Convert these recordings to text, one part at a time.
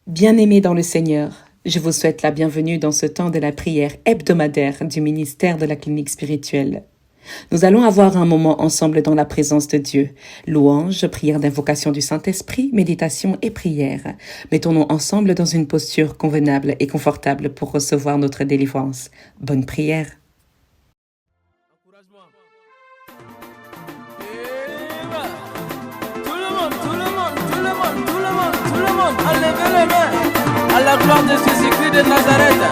Bien-aimés dans le Seigneur, je vous souhaite la bienvenue dans ce temps de la prière hebdomadaire du ministère de la clinique spirituelle. Nous allons avoir un moment ensemble dans la présence de Dieu. Louange, prière d'invocation du Saint-Esprit, méditation et prière. Mettons-nous ensemble dans une posture convenable et confortable pour recevoir notre délivrance. Bonne prière. Enlevez les mains à la gloire de Jésus-Christ de Nazareth.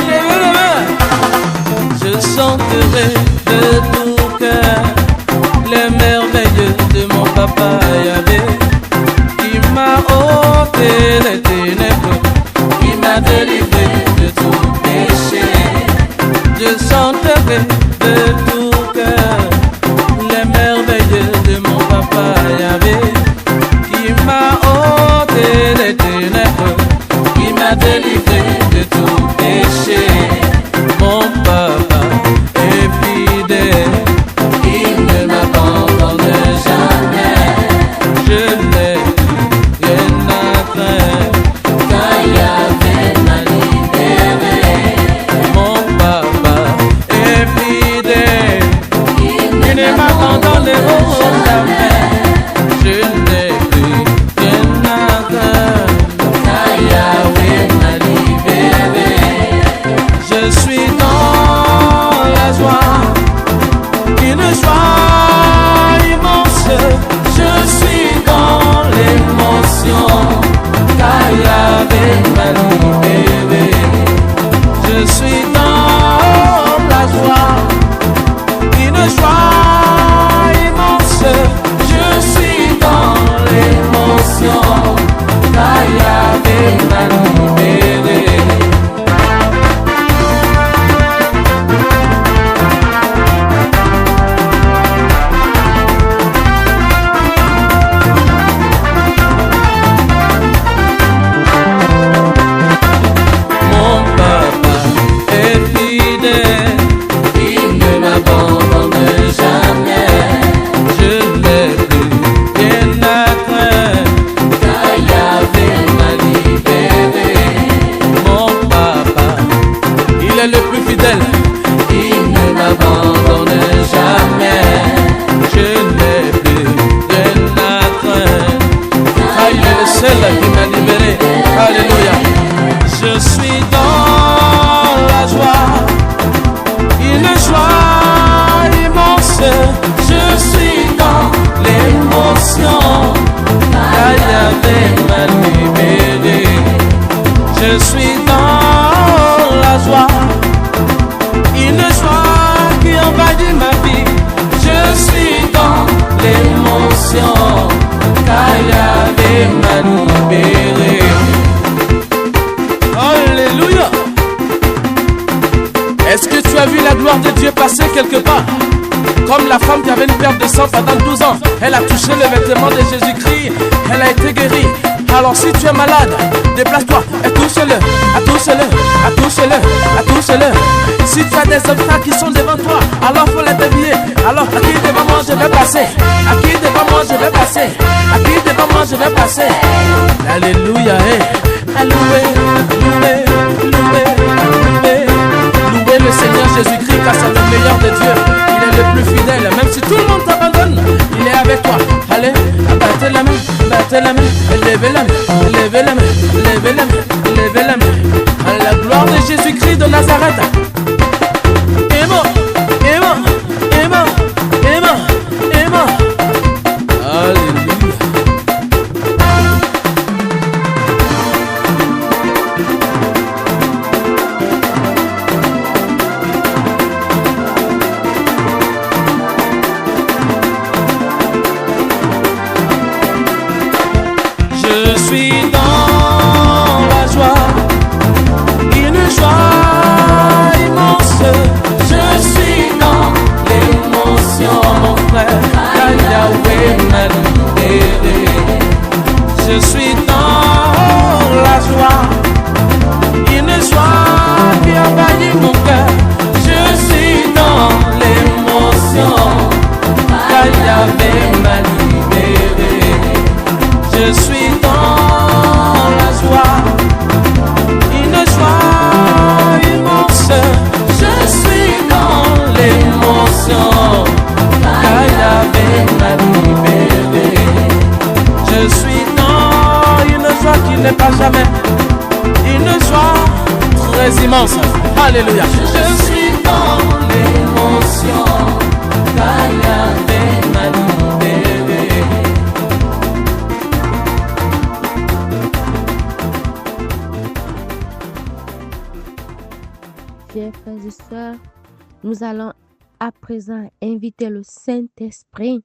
Levez les mains. Je chanterai de tout cœur les merveilles de mon papa Yahvé, qui m'a ôté les ténèbres, qui m'a délivré de tout péché. Je chanterai de tout cœur les merveilles de mon papa Yahvé, qui m'a ôté les ténèbres, qui m'a délivré de tout péché. Mon papa est fidèle, il ne m'abandonne jamais. Je n'ai plus rien à craindre, car Yahvé m'a libéré. Mon papa est fidèle, il ne m'abandonne jamais. Je n'ai plus rien à craindre, car Yahvé m'a libéré. Je suis dans la joie, une joie immense. Je suis dans l'émotion, car Yahvé m'a libéré. Je suis dans la joie, une joie immense. Je suis dans l'émotion, car Yahvé m'a libéré. Mon papa est fidèle, il ne m'abandonne jamais. Je n'ai plus rien à craindre, car Yahvé m'a libéré. Mon papa, il est le plus fidèle, il ne m'abandonne jamais. Je n'ai plus rien à craindre, car il est le seul qui m'a libéré. Alléluia. Je suis dans la joie, une joie immense. Je suis dans l'émotion, car Yahvé m'a libéré. Je suis dans la joie, une joie qui envahit ma vie. Je suis dans l'émotion, car Yahvé m'a libéré. Alléluia. Est-ce que tu as vu la gloire de Dieu passer quelque part? Comme la femme qui avait une perte de sang pendant 12 ans, elle a touché le vêtement de Jésus-Christ, elle a été guérie. Alors si tu es malade, déplace-toi et touche-le, touche-le. Si tu as des obstacles qui sont devant toi, alors faut les dévier. Alors à qui devant moi je vais passer? À qui devant moi je vais passer? À qui devant moi je vais passer? Alléluia. Louez le Seigneur Jésus-Christ, car c'est le meilleur de Dieu. Il est le plus fidèle, même si tout le monde t'abandonne, il est avec toi. Allez, battez la main, levez la main. À la gloire de Jésus-Christ de Nazareth. Amen. Alléluia. Je suis dans la joie, une joie immense. Je suis dans l'émotion, mon frère, car Yahvé m'a libéré. Je suis dans la joie, une joie qui envahit mon cœur. Je suis dans l'émotion, car Yahvé m'a libéré. Je suis dans Je suis dans une joie qui n'est pas jamais, une joie très immense. Alléluia. Je suis dans l'émotion. Chers frères et sœurs, nous allons à présent inviter le Saint-Esprit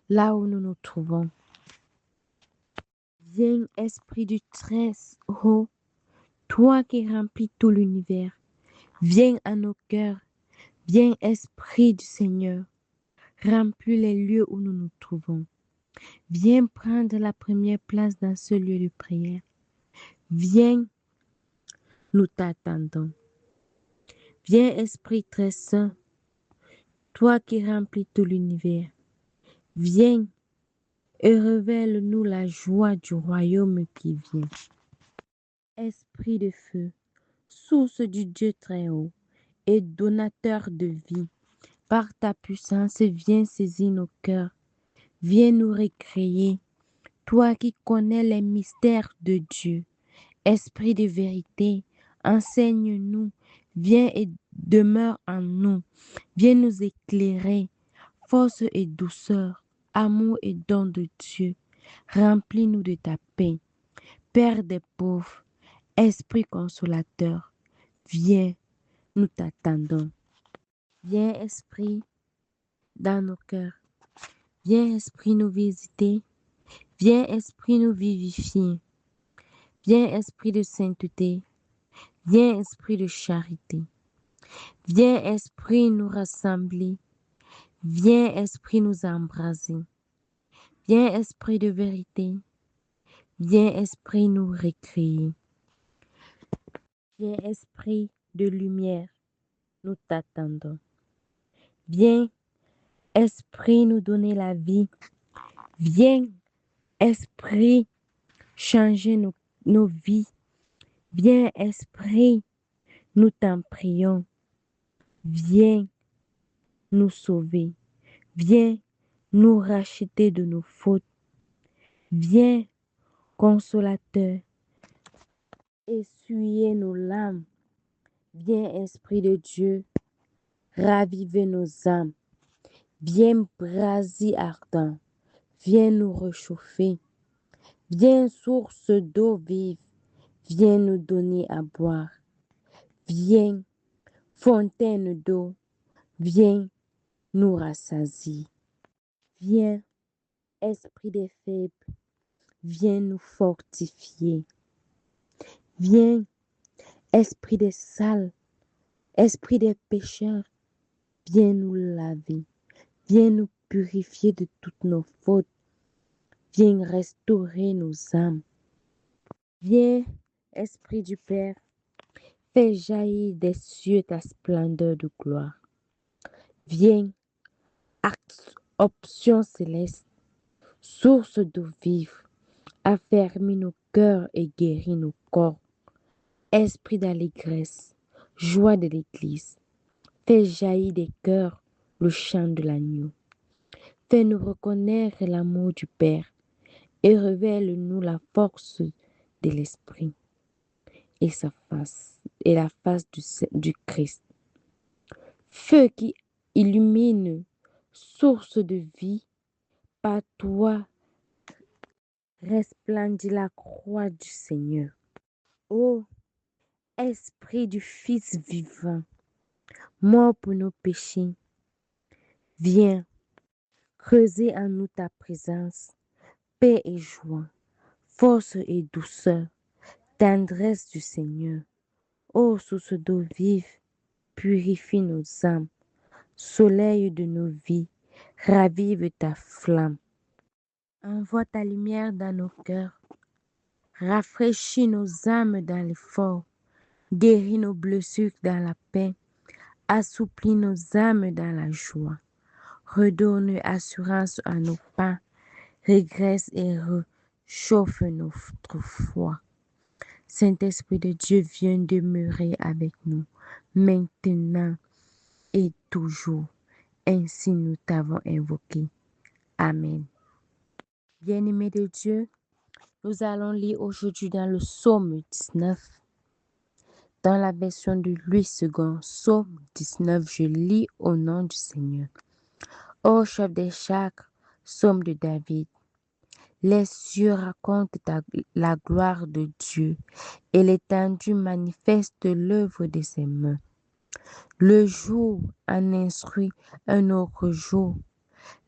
là où nous nous trouvons. Viens, Esprit du Très-Haut, toi qui remplis tout l'univers. Viens à nos cœurs. Viens, Esprit du Seigneur, remplis les lieux où nous nous trouvons. Viens prendre la première place dans ce lieu de prière. Viens, nous t'attendons. Viens, Esprit très saint, toi qui remplis tout l'univers. Viens et révèle-nous la joie du royaume qui vient. Esprit de feu, source du Dieu très haut et donateur de vie, par ta puissance, viens saisir nos cœurs. Viens nous récréer, toi qui connais les mystères de Dieu. Esprit de vérité, enseigne-nous. Viens et demeure en nous. Viens nous éclairer. Force et douceur, amour et don de Dieu. Remplis-nous de ta paix. Père des pauvres, Esprit consolateur, viens, nous t'attendons. Viens, Esprit, dans nos cœurs. Viens, Esprit, nous visiter. Viens, Esprit, nous vivifier. Viens, Esprit de sainteté. Viens, Esprit de charité. Viens, Esprit, nous rassembler. Viens, Esprit, nous embraser. Viens, Esprit de vérité. Viens, Esprit, nous récréer. Viens, Esprit de lumière, nous t'attendons. Viens, Esprit, nous donner la vie. Viens, Esprit, changer nos vies. Viens, Esprit, nous t'en prions. Viens nous sauver. Viens nous racheter de nos fautes. Viens, consolateur, essuyer nos larmes. Viens, Esprit de Dieu, raviver nos âmes. Viens, brasier ardent. Viens nous réchauffer. Viens, source d'eau vive. Viens nous donner à boire. Viens, fontaine d'eau. Viens nous rassasier. Viens, Esprit des faibles. Viens nous fortifier. Viens, Esprit des sales. Esprit des pécheurs. Viens nous laver. Viens nous purifier de toutes nos fautes. Viens restaurer nos âmes. Viens, Esprit du Père, fais jaillir des cieux ta splendeur de gloire. Viens, option céleste, source d'eau vive, affermis nos cœurs et guéris nos corps. Esprit d'allégresse, joie de l'Église, fais jaillir des cœurs le chant de l'agneau. Fais-nous reconnaître l'amour du Père et révèle-nous la force de l'Esprit et sa face et la face du Christ. Feu qui illumine, source de vie, par toi resplendit la croix du Seigneur. Ô Esprit du Fils vivant, mort pour nos péchés, viens creuser en nous ta présence, paix et joie, force et douceur, tendresse du Seigneur. Ô source d'eau vive, purifie nos âmes, soleil de nos vies, ravive ta flamme. Envoie ta lumière dans nos cœurs, rafraîchis nos âmes dans l'effort, guéris nos blessures dans la paix, assouplis nos âmes dans la joie, redonne assurance à nos pas, régresse et réchauffe notre foi. Saint-Esprit de Dieu, viens demeurer avec nous, maintenant et toujours. Ainsi nous t'avons invoqué. Amen. Bien-aimés de Dieu, nous allons lire aujourd'hui dans le psaume 19, dans la version de Louis II. Psaume 19, je lis au nom du Seigneur. Ô chef des chacres, psaume de David. Les cieux racontent la gloire de Dieu et l'étendue manifeste l'œuvre de ses mains. Le jour en instruit un autre jour,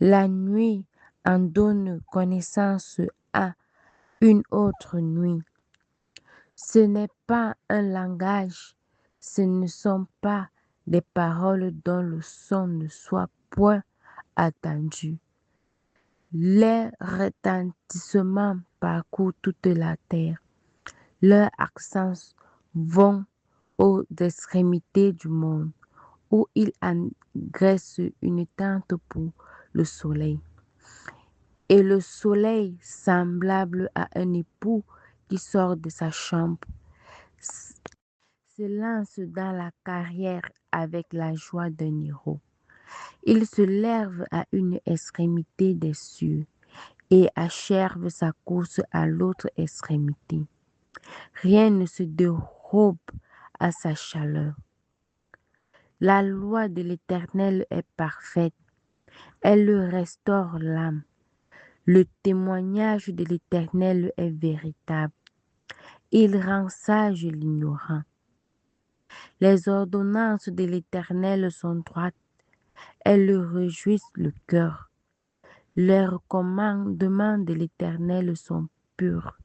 la nuit en donne connaissance à une autre nuit. Ce n'est pas un langage, ce ne sont pas des paroles dont le son ne soit point attendu. Les retentissements parcourent toute la terre. Leurs accents vont aux extrémités du monde, où ils engraissent une tente pour le soleil. Et le soleil, semblable à un époux qui sort de sa chambre, se lance dans la carrière avec la joie d'un héros. Il se lève à une extrémité des cieux et achève sa course à l'autre extrémité. Rien ne se dérobe à sa chaleur. La loi de l'Éternel est parfaite, elle restaure l'âme. Le témoignage de l'Éternel est véritable, il rend sage l'ignorant. Les ordonnances de l'Éternel sont droites, elles réjouissent le cœur. Les commandements de l'Éternel sont purs,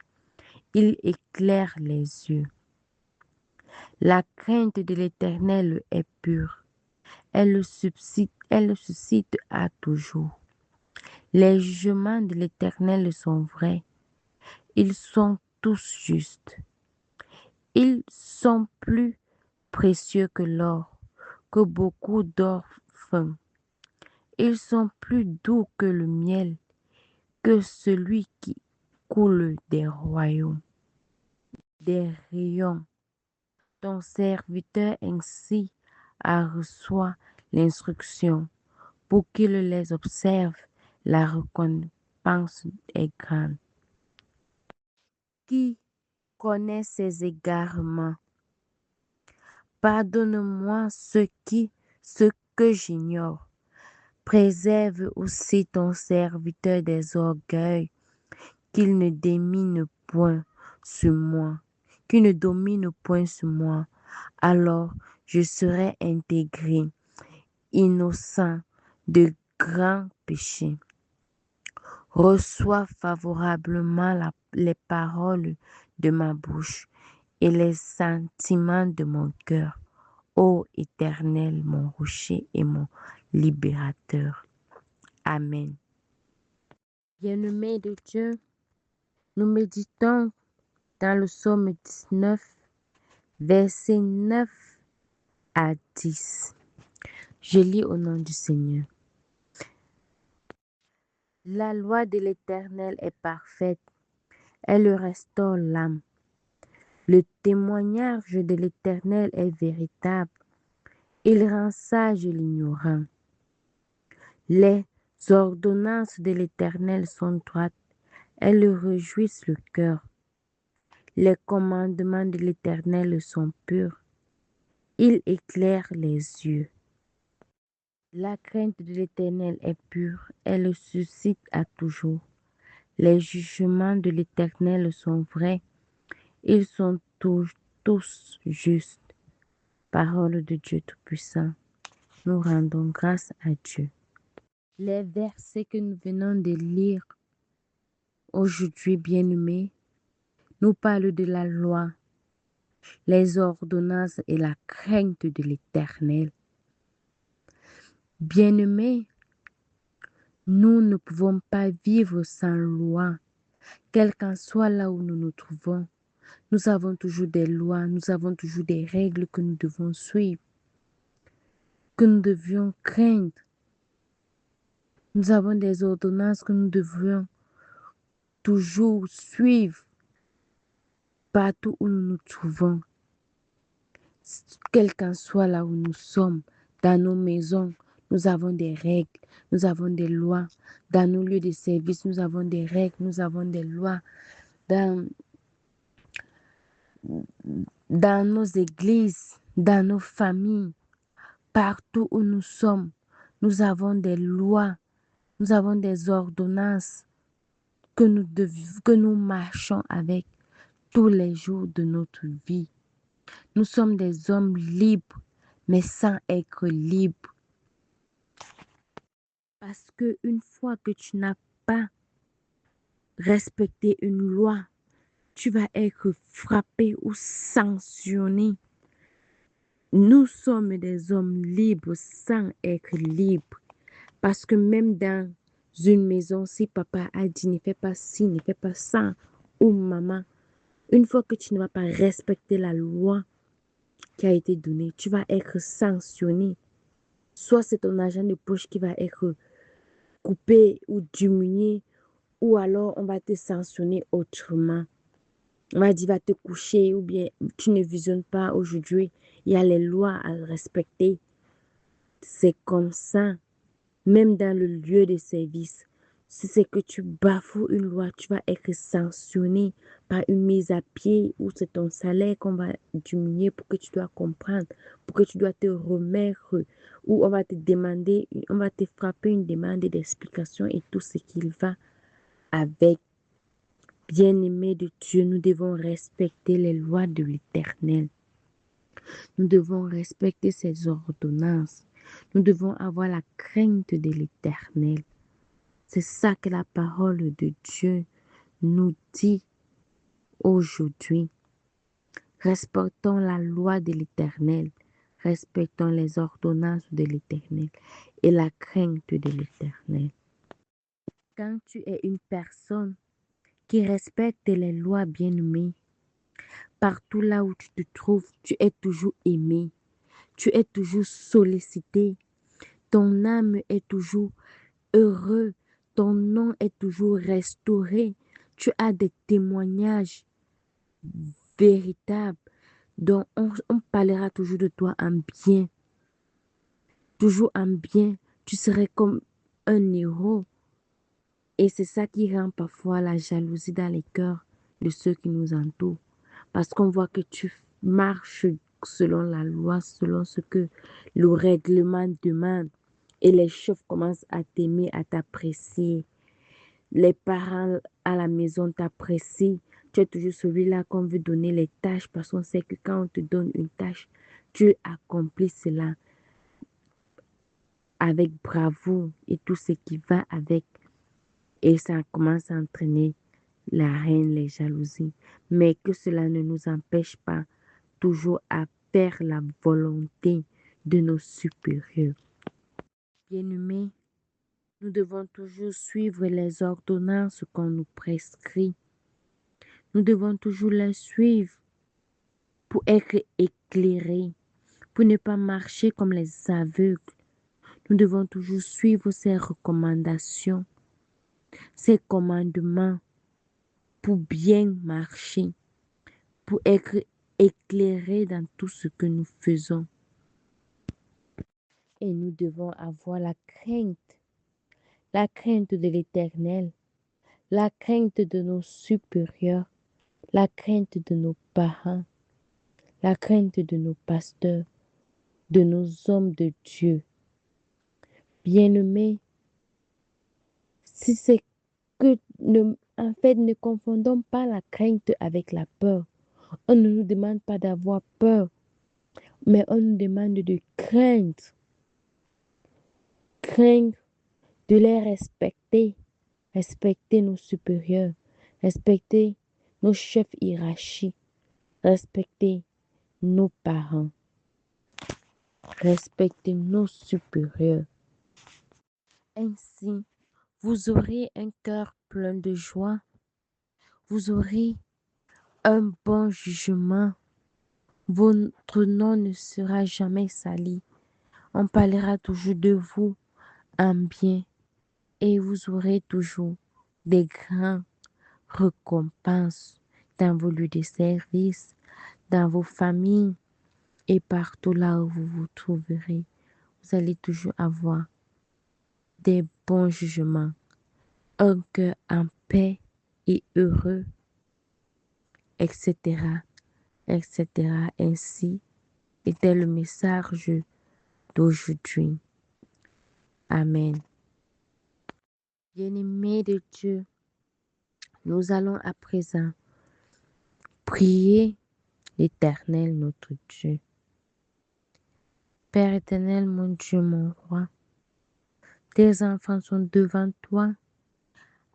ils éclairent les yeux. La crainte de l'Éternel est pure, elle suscite à toujours. Les jugements de l'Éternel sont vrais, ils sont tous justes. Ils sont plus précieux que l'or, que beaucoup d'or fin. Ils sont plus doux que le miel, que celui qui coule des royaumes, des rayons. Ton serviteur ainsi a reçoit l'instruction. Pour qu'il les observe, la récompense est grande. Qui connaît ses égarements? Pardonne-moi ce que j'ignore. Préserve aussi ton serviteur des orgueils, qu'il ne domine point sur moi, qu'il ne domine point sur moi. Alors je serai intégré, innocent de grands péchés. Reçois favorablement les paroles de ma bouche et les sentiments de mon cœur. Ô Éternel, mon rocher et mon libérateur. Amen. Bien-aimés de Dieu, nous méditons dans le psaume 19, versets 9 à 10. Je lis au nom du Seigneur. La loi de l'Éternel est parfaite, elle restaure l'âme. Le témoignage de l'Éternel est véritable, il rend sage l'ignorant. Les ordonnances de l'Éternel sont droites, elles réjouissent le cœur. Les commandements de l'Éternel sont purs, ils éclairent les yeux. La crainte de l'Éternel est pure, elle suscite à toujours. Les jugements de l'Éternel sont vrais, ils sont tous justes. Parole de Dieu Tout-Puissant, nous rendons grâce à Dieu. Les versets que nous venons de lire aujourd'hui, bien-aimés, nous parlent de la loi, les ordonnances et la crainte de l'Éternel. Bien-aimés, nous ne pouvons pas vivre sans loi, quel qu'en soit là où nous nous trouvons. Nous avons toujours des lois, nous avons toujours des règles que nous devons suivre, que nous devions craindre. Nous avons des ordonnances que nous devrions toujours suivre partout où nous nous trouvons. Quel qu'en soit là où nous sommes, dans nos maisons, Nous avons des règles, nous avons des lois. Dans nos lieux de service, nous avons des règles, nous avons des lois. Dans, dans nos églises, dans nos familles, partout où nous sommes, nous avons des lois, nous avons des ordonnances que nous marchons avec tous les jours de notre vie. Nous sommes des hommes libres, mais sans être libres. Parce que une fois que tu n'as pas respecté une loi, tu vas être frappé ou sanctionné. Nous sommes des hommes libres sans être libres. Parce que même dans une maison, si papa a dit ne fais pas ci, ne fais pas ça, ou maman, une fois que tu ne vas pas respecter la loi qui a été donnée, tu vas être sanctionné. Soit c'est ton argent de poche qui va être coupé ou diminué, ou alors on va te sanctionner autrement. On va dire va te coucher, ou bien tu ne visionnes pas aujourd'hui. Il y a les lois à respecter. C'est comme ça. Même dans le lieu de service, si c'est que tu bafoues une loi, tu vas être sanctionné par une mise à pied ou c'est ton salaire qu'on va diminuer pour que tu dois comprendre, pour que tu dois te remettre ou on va te demander, on va te frapper une demande d'explication et tout ce qu'il va avec. Bien-aimés de Dieu, nous devons respecter les lois de l'Éternel. Nous devons respecter ses ordonnances. Nous devons avoir la crainte de l'Éternel. C'est ça que la parole de Dieu nous dit aujourd'hui. Respectons la loi de l'Éternel. Respectons les ordonnances de l'Éternel et la crainte de l'Éternel. Quand tu es une personne qui respecte les lois bien-aimées, partout là où tu te trouves, tu es toujours aimé. Tu es toujours sollicité. Ton âme est toujours heureux. Ton nom est toujours restauré. Tu as des témoignages véritables dont on parlera toujours de toi en bien. Toujours en bien. Tu serais comme un héros. Et c'est ça qui rend parfois la jalousie dans les cœurs de ceux qui nous entourent. Parce qu'on voit que tu marches selon la loi, selon ce que le règlement demande. Et les chefs commencent à t'aimer, à t'apprécier. Les parents à la maison t'apprécient. Tu es toujours celui-là qu'on veut donner les tâches parce qu'on sait que quand on te donne une tâche, tu accomplis cela avec bravoure et tout ce qui va avec. Et ça commence à entraîner la haine, les jalousies. Mais que cela ne nous empêche pas toujours à faire la volonté de nos supérieurs. Bien-aimés, nous devons toujours suivre les ordonnances qu'on nous prescrit. Nous devons toujours les suivre pour être éclairés, pour ne pas marcher comme les aveugles. Nous devons toujours suivre ces recommandations, ces commandements pour bien marcher, pour être éclairés dans tout ce que nous faisons. Et nous devons avoir la crainte de l'Éternel, la crainte de nos supérieurs, la crainte de nos parents, la crainte de nos pasteurs, de nos hommes de Dieu. Bien-aimés, si c'est que, en fait, ne confondons pas la crainte avec la peur. On ne nous demande pas d'avoir peur, mais on nous demande de craindre. Craindre de les respecter, respecter nos supérieurs, respecter nos chefs hiérarchiques, respecter nos parents, respecter nos supérieurs. Ainsi, vous aurez un cœur plein de joie, vous aurez un bon jugement, votre nom ne sera jamais sali, on parlera toujours de vous en bien et vous aurez toujours des grandes récompenses dans vos lieux de service, dans vos familles et partout là où vous vous trouverez. vous allez toujours avoir des bons jugements, un cœur en paix et heureux, etc., etc. Ainsi était le message d'aujourd'hui. Amen. Bien-aimés de Dieu, nous allons à présent prier l'Éternel, notre Dieu. Père éternel, mon Dieu, mon roi, tes enfants sont devant toi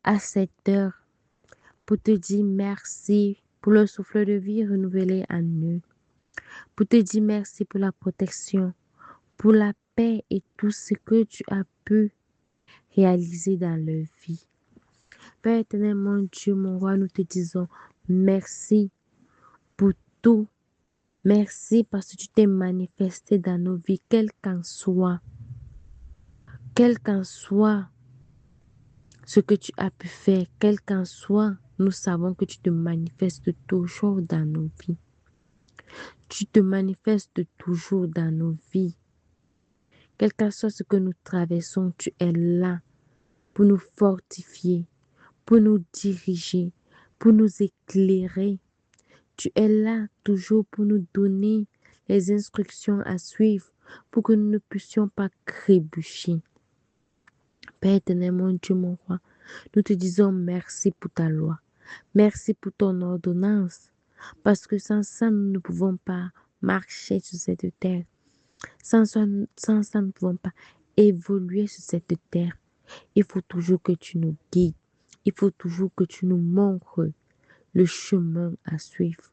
à cette heure pour te dire merci pour le souffle de vie renouvelé en eux, pour te dire merci pour la protection, pour la paix et tout ce que tu as pu réaliser dans leur vie. Père éternel, mon Dieu, mon roi, nous te disons merci pour tout. Merci parce que tu t'es manifesté dans nos vies, quel qu'en soit ce que tu as pu faire, quel qu'en soit, nous savons que tu te manifestes toujours dans nos vies. Tu te manifestes toujours dans nos vies. Quel qu'en soit ce que nous traversons, tu es là pour nous fortifier, pour nous diriger, pour nous éclairer. Tu es là toujours pour nous donner les instructions à suivre pour que nous ne puissions pas trébucher. Père éternel, mon Dieu, mon roi, nous te disons merci pour ta loi. Merci pour ton ordonnance. Parce que sans ça, nous ne pouvons pas marcher sur cette terre. Sans ça, nous ne pouvons pas évoluer sur cette terre. Il faut toujours que tu nous guides. Il faut toujours que tu nous montres le chemin à suivre.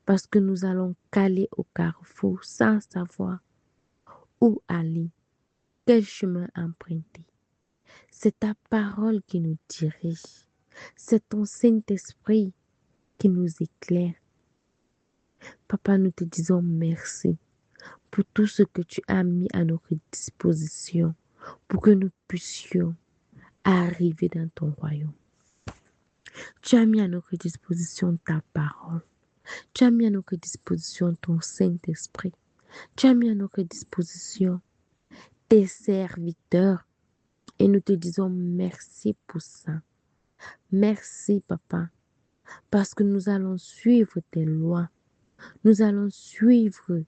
Parce que nous allons caler au carrefour sans savoir où aller, quel chemin emprunter. C'est ta parole qui nous dirige. C'est ton Saint-Esprit qui nous éclaire. Papa, nous te disons merci pour tout ce que tu as mis à notre disposition pour que nous puissions arriver dans ton royaume. Tu as mis à notre disposition ta parole. Tu as mis à notre disposition ton Saint-Esprit. Tu as mis à notre disposition tes serviteurs. Et nous te disons merci pour ça. Merci, Papa, parce que nous allons suivre tes lois. Nous allons suivre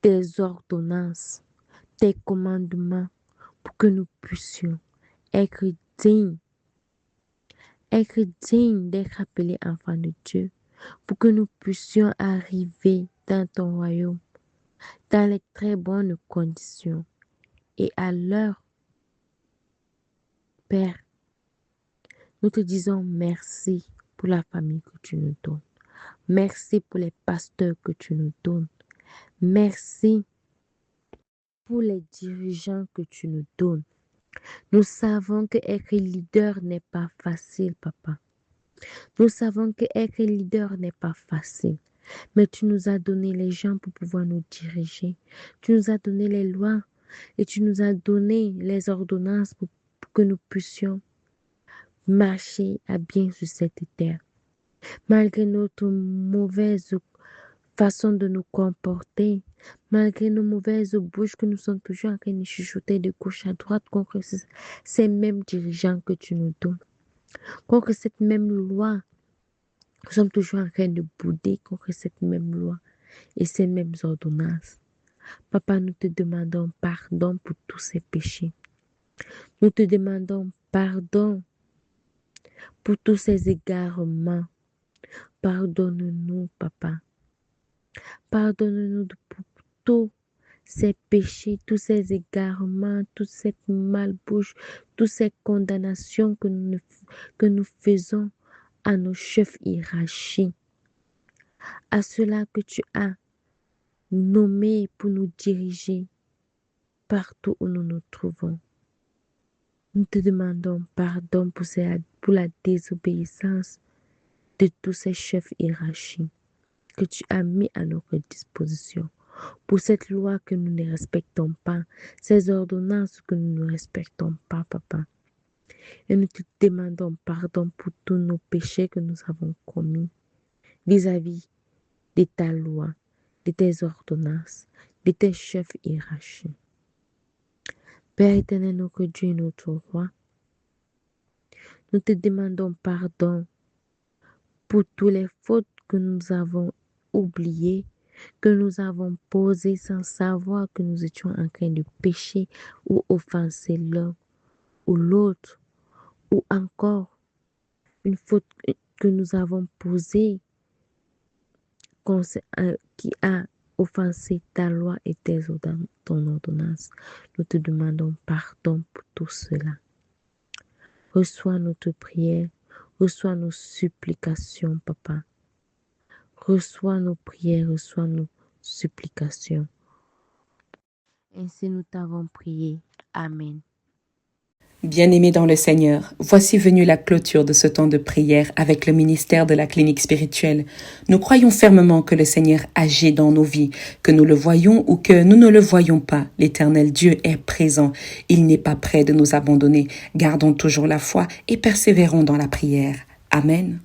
tes ordonnances, tes commandements, pour que nous puissions être dignes d'être appelés enfants de Dieu, pour que nous puissions arriver dans ton royaume, dans les très bonnes conditions et à l'heure. Père, nous te disons merci pour la famille que tu nous donnes. Merci pour les pasteurs que tu nous donnes. Merci pour les dirigeants que tu nous donnes. Nous savons que être leader n'est pas facile, Papa. Nous savons que être leader n'est pas facile. Mais tu nous as donné les gens pour pouvoir nous diriger. Tu nous as donné les lois et tu nous as donné les ordonnances pour que nous puissions marcher à bien sur cette terre. Malgré notre mauvaise façon de nous comporter, malgré nos mauvaises bouches que nous sommes toujours en train de chuchoter de gauche à droite contre ces mêmes dirigeants que tu nous donnes, contre cette même loi, nous sommes toujours en train de bouder contre cette même loi et ces mêmes ordonnances. Papa, nous te demandons pardon pour tous ces péchés. Nous te demandons pardon pour tous ces égarements. Pardonne-nous, Papa. Pardonne-nous pour tous ces péchés, tous ces égarements, toute cette malbouche, toutes ces condamnations que nous faisons à nos chefs hiérarchiques, à ceux-là que tu as nommés pour nous diriger partout où nous nous trouvons. Nous te demandons pardon pour la désobéissance de tous ces chefs hiérarchiques que tu as mis à notre disposition, pour cette loi que nous ne respectons pas, ces ordonnances que nous ne respectons pas, Papa. Et nous te demandons pardon pour tous nos péchés que nous avons commis vis-à-vis de ta loi, de tes ordonnances, de tes chefs hiérarchiques. Père éternel, notre Dieu et notre roi, nous te demandons pardon pour toutes les fautes que nous avons oubliées, que nous avons posées sans savoir que nous étions en train de pécher ou offenser l'un ou l'autre, ou encore une faute que nous avons posée qui a offensé ta loi et ton ordonnance. Nous te demandons pardon pour tout cela. Reçois notre prière, reçois nos supplications, Papa. Reçois nos prières, reçois nos supplications. Ainsi nous t'avons prié. Amen. Bien-aimés dans le Seigneur, voici venue la clôture de ce temps de prière avec le ministère de la clinique spirituelle. Nous croyons fermement que le Seigneur agit dans nos vies, que nous le voyons ou que nous ne le voyons pas. L'Éternel Dieu est présent. Il n'est pas prêt de nous abandonner. Gardons toujours la foi et persévérons dans la prière. Amen.